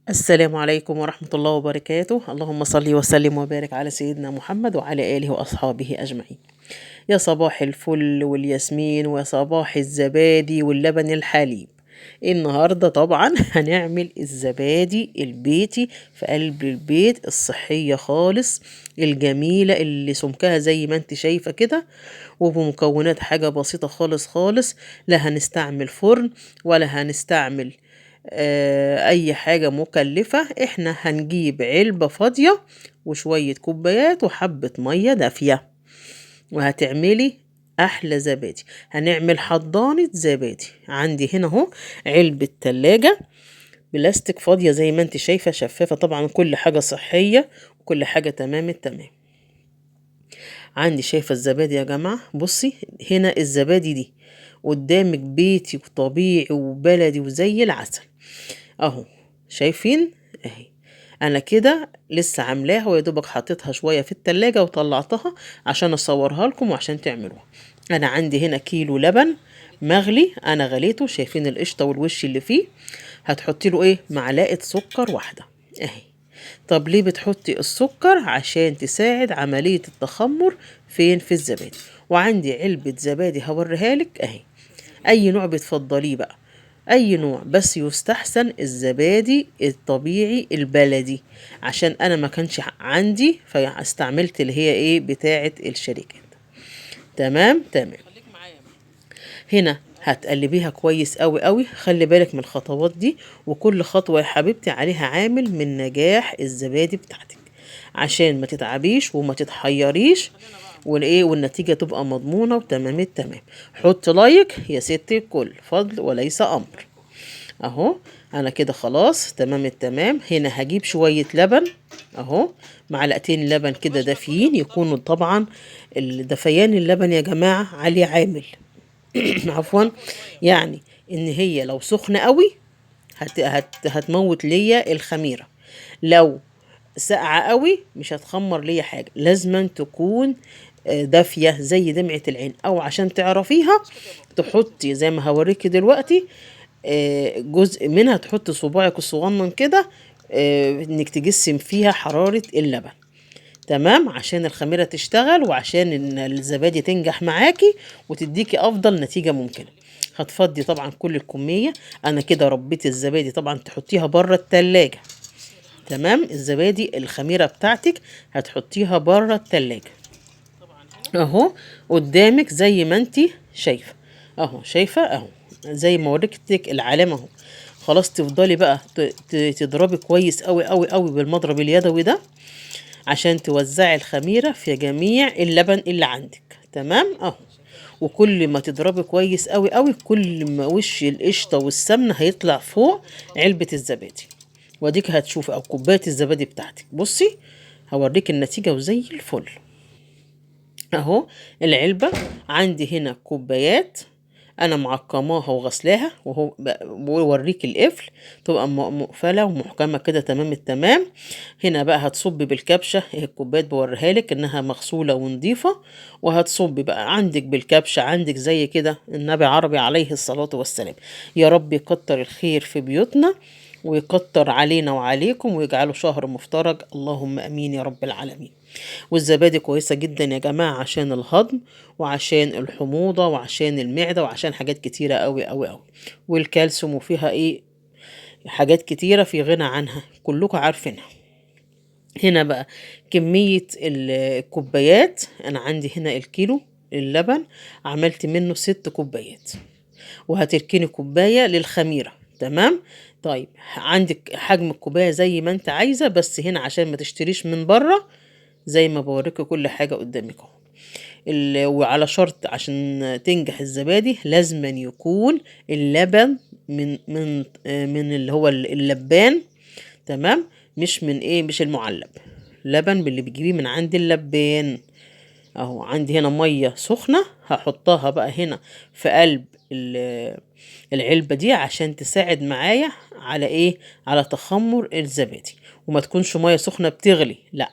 السلام عليكم ورحمة الله وبركاته. اللهم صل وسلم وبارك على سيدنا محمد وعلى آله وأصحابه أجمعين. يا صباح الفل والياسمين وصباح الزبادي واللبن الحليب. النهاردة طبعا هنعمل الزبادي البيتي في قلب البيت، الصحية خالص الجميلة اللي سمكها زي ما انت شايفة كده، وبمكونات حاجة بسيطة خالص خالص. لا هنستعمل فرن ولا هنستعمل اي حاجة مكلفة. احنا هنجيب علبة فاضية وشوية كوبايات وحبة مية دافية وهتعملي احلى زبادي. هنعمل حضانة زبادي. عندي هنا اهو علبة تلاجة بلاستيك فاضية زي ما انت شايفة، شفافة طبعا، كل حاجة صحية وكل حاجة تمام التمام. عندي شايفة الزبادي يا جماعة، بصي هنا الزبادي دي قدامك بيتي وطبيعي وبلدي وزي العسل اهو، شايفين اهي. انا كده لسه عاملاها ويا دوبك حطيتها شويه في التلاجة وطلعتها عشان اصورها لكم وعشان تعملوها. انا عندي هنا كيلو لبن مغلي، انا غليته، شايفين القشطه والوش اللي فيه. هتحطي له ايه؟ معلقه سكر واحده اهي. طب ليه بتحطي السكر؟ عشان تساعد عمليه التخمر فين؟ في الزبادي. وعندي علبه زبادي هوريها لك اهي، اي نوع بتفضليه بقى، اي نوع، بس يستحسن الزبادي الطبيعي البلدي، عشان انا ما كانش عندي فاستعملت اللي هي ايه بتاعه الشركات. تمام تمام. هنا هتقلبيها كويس قوي قوي، خلي بالك من الخطوات دي، وكل خطوة يا حبيبتي عليها عامل من نجاح الزبادي بتاعتك، عشان ما تتعبيش وما تتحيريش والايه، والنتيجة تبقى مضمونة وتمام التمام. حط لايك يا ست الكل، فضل وليس امر. اهو انا كده خلاص تمام التمام. هنا هجيب شوية لبن اهو، معلقتين لبن كده دافيين، يكونوا طبعا الدفيان اللبن يا جماعة عليه عامل عفوا، يعني ان هي لو سخنة قوي هتموت ليا الخميرة، لو ساقعة قوي مش هتخمر ليا حاجة. لازم تكون دافية زي دمعة العين، او عشان تعرفيها تحطي زي ما هوريكي دلوقتي جزء منها، تحط صباعك الصغنن كده انك تجسم فيها حرارة اللبن، تمام، عشان الخميرة تشتغل وعشان ان الزبادي تنجح معاكي وتديكي افضل نتيجة ممكنة. هتفضي طبعا كل الكمية. انا كده ربيت الزبادي، طبعا تحطيها بره التلاجة. تمام، الزبادي الخميرة بتاعتك هتحطيها بره التلاجة اهو قدامك زي ما انتي شايفة اهو، شايفة اهو زي ما وريتك العلامة اهو. خلاص تفضلي بقى تضربي كويس قوي قوي قوي بالمضرب اليدوي ده عشان توزعي الخميرة في جميع اللبن اللي عندك. تمام اهو. وكل ما تضربي كويس قوي قوي كل ما وش القشطة والسمنة هيطلع فوق علبة الزبادي. واديك هتشوفي او كوباية الزبادي بتاعتك، بصي هوريك النتيجة وزي الفل اهو. العلبة عندي هنا كوبايات انا معقماها وغسلاها، وهو بوريك القفل تبقى مقفله ومحكمه كده تمام التمام. هنا بقى هتصبي بالكبشه، اهي الكوبايات بوريها لك انها مغسوله ونظيفه، وهتصبي بقى عندك بالكبشه، عندك زي كده النبي عربي عليه الصلاه والسلام. يا رب يكتر الخير في بيوتنا ويكتر علينا وعليكم ويجعله شهر مفترج، اللهم امين يا رب العالمين. والزبادي كويسة جدا يا جماعة عشان الهضم وعشان الحموضة وعشان المعدة وعشان حاجات كتيرة قوي قوي قوي، والكالسيوم، وفيها ايه حاجات كتيرة في غنى عنها كلكم عارفينها. هنا بقى كمية الكوبايات، انا عندي هنا الكيلو اللبن عملت منه 6 كوبايات، وهتركني كوباية للخميرة. تمام. طيب عندك حجم الكوباية زي ما انت عايزة، بس هنا عشان ما تشتريش من بره زي ما بوريك كل حاجة قدامك اهو. وعلى شرط عشان تنجح الزبادي لازم يكون اللبن من اللي هو اللبان، تمام، مش من ايه، مش المعلب، لبن اللي بتجيبيه من عند اللبان اهو. عندي هنا مية سخنة هحطها بقى هنا في قلب العلبة دي عشان تساعد معايا على ايه، على تخمر الزبادي. وما تكونش مية سخنة بتغلي، لا،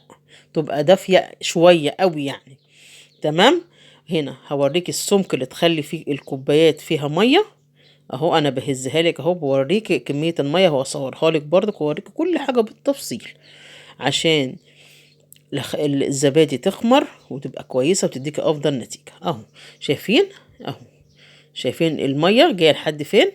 تبقى دافية شوية قوي يعني. تمام. هنا هوريك السمك اللي تخلي فيه الكوبايات فيها مية اهو انا بهزها لك اهو، بوريكي كمية المية، هصورها لك برضك ووريكي كل حاجة بالتفصيل عشان الزبادي تخمر وتبقى كويسة وتديكي افضل نتيجة. اهو شايفين، اهو شايفين المية جاية لحد فين؟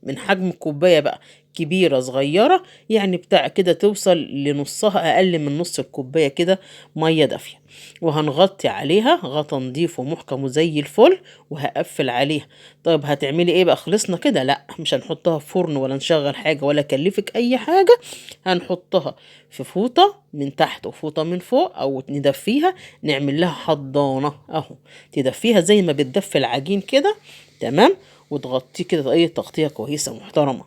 من حجم الكوباية بقى، كبيرة صغيرة يعني بتاع كده، توصل لنصها، أقل من نص الكوباية كده مية دافية. وهنغطي عليها غطا نضيف ومحكم وزي الفل، وهقفل عليها. طيب هتعملي ايه بقى؟ خلصنا كده؟ لا، مش هنحطها في فرن ولا نشغل حاجة ولا كلفك أي حاجة. هنحطها في فوطة من تحت وفوطة من فوق، أو ندفيها، نعمل لها حضانة أهو، تدفيها زي ما بتدفي العجين كده، تمام، وتغطيه كده ايه تغطية كويسة محترمة.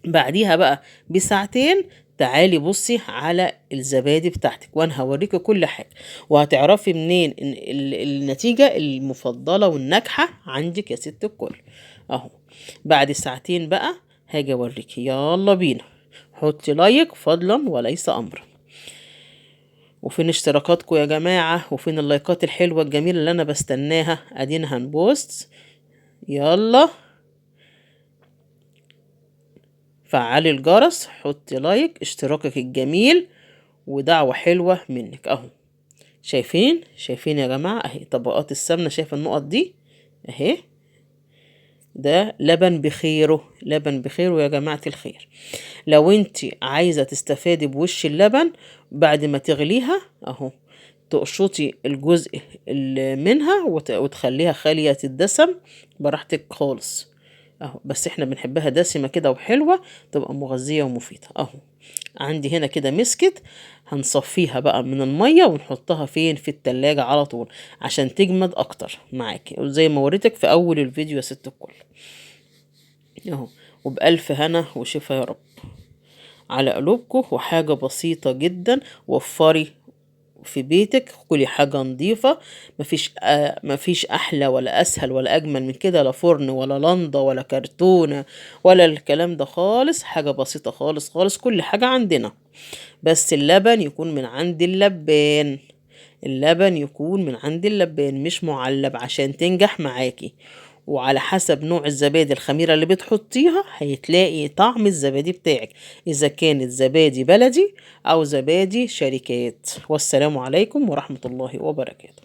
بعديها بقى بساعتين تعالي بصي على الزبادي بتاعتك، وانا هوريكي كل حاجة، وهتعرفي منين إن النتيجة المفضلة والناجحة عندك يا ست الكل. اهو بعد ساعتين بقى هاجي اوريكي. يلا بينا، حطي لايك فضلا وليس امرا. وفين اشتراكاتكم يا جماعة؟ وفين اللايكات الحلوة الجميلة اللي انا بستناها؟ ادينا هنبوست. يلا فعلي الجرس، حطي لايك، اشتراكك الجميل، ودعوة حلوة منك اهو. شايفين يا جماعة؟ اهي طبقات السمنة، شايف النقط دي اهي؟ ده لبن بخيره، لبن بخيره يا جماعة الخير. لو انت عايزة تستفادي بوش اللبن بعد ما تغليها اهو، تقشطي الجزء اللي منها وتخليها خالية الدسم براحتك خالص اهو. بس احنا بنحبها دسمة كده وحلوة، تبقى مغذية ومفيدة اهو. عندي هنا كده مسكت، هنصفيها بقى من المية ونحطها فين؟ في التلاجة على طول عشان تجمد اكتر معاكي، زي ما وريتك في اول الفيديو يا ست الكل اهو. وبألف هنا وشفا يا رب على قلوبكم. وحاجة بسيطة جدا، وفري في بيتك، كلي حاجة نظيفة. مفيش أحلى ولا أسهل ولا أجمل من كده، لا فرن ولا لنضة ولا كرتونة ولا الكلام ده خالص. حاجة بسيطة خالص خالص، كل حاجة عندنا، بس اللبن يكون من عند اللبان. اللبن يكون من عند اللبان مش معلب عشان تنجح معاكي. وعلى حسب نوع الزبادي الخميرة اللي بتحطيها هيتلاقي طعم الزبادي بتاعك، إذا كانت زبادي بلدي أو زبادي شركات. والسلام عليكم ورحمة الله وبركاته.